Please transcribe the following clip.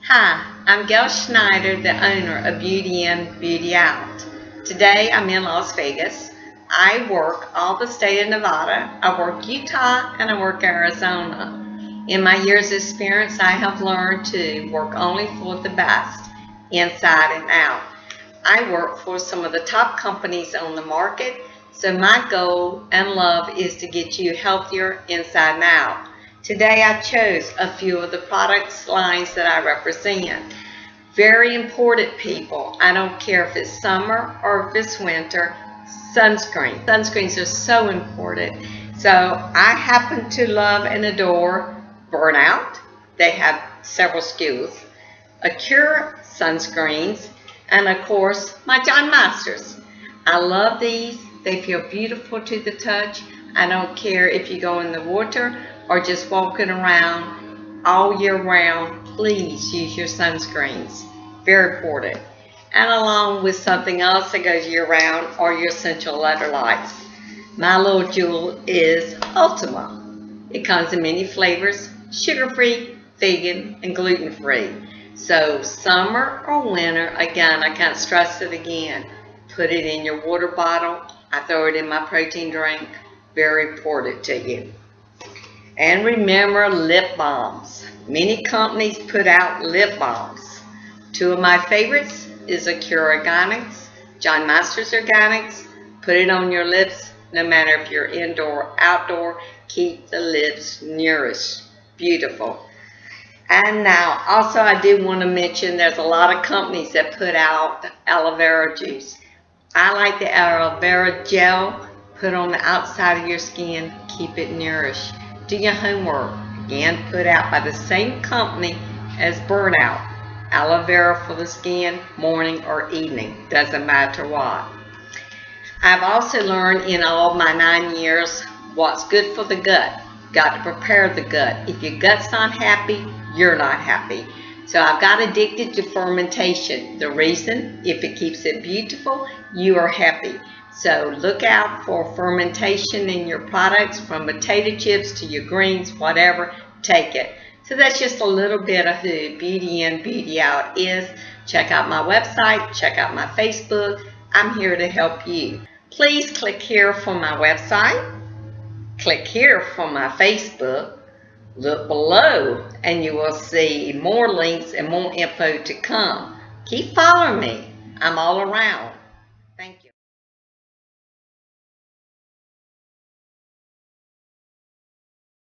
Hi, I'm Gail Schneider, the owner of Beauty In, Beauty Out. Today I'm in Las Vegas. I work all the state of Nevada, I work Utah, and I work Arizona. In my years of experience, I have learned to work only for the best, inside and out. I work for some of the top companies on the market, so my goal and love is to get you healthier inside and out. Today I chose a few of the products lines that I represent. Very important, people. I don't care if it's summer or if it's winter, sunscreen. Sunscreens are so important. So I happen to love and adore Burnout. They have several SKUs. Acura sunscreens, and of course my John Masters. I love these. They feel beautiful to the touch. I don't care if you go in the water or just walking around all year round. Please use your sunscreens. Very important. And along with something else that goes year round are your essential electrolytes. My little jewel is Ultima. It comes in many flavors, sugar-free, vegan, and gluten-free. So summer or winter, again, I can't stress it again. Put it in your water bottle. I throw it in my protein drink. Very important to you. And remember lip balms. Many companies put out lip balms. Two of my favorites is Acura Organics, John Masters Organics. Put it on your lips, no matter if you're indoor or outdoor. Keep the lips nourished. Beautiful. And now, also I do want to mention there's a lot of companies that put out aloe vera juice. I like the aloe vera gel. Put on the outside of your skin. Keep it nourished. Do your homework. Again, put out by the same company as Burnout. Aloe vera for the skin, morning or evening. Doesn't matter what. I've also learned in all my 9 years what's good for the gut. Got to prepare the gut. If your gut's not happy, you're not happy. So I've got addicted to fermentation. The reason, if it keeps it beautiful, you are happy. So look out for fermentation in your products, from potato chips to your greens, whatever, take it. So that's just a little bit of who Beauty In, Beauty Out is. Check out my website, check out my Facebook. I'm here to help you. Please click here for my website. Click here for my Facebook. Look below and you will see more links and more info to come. Keep following me. I'm all around.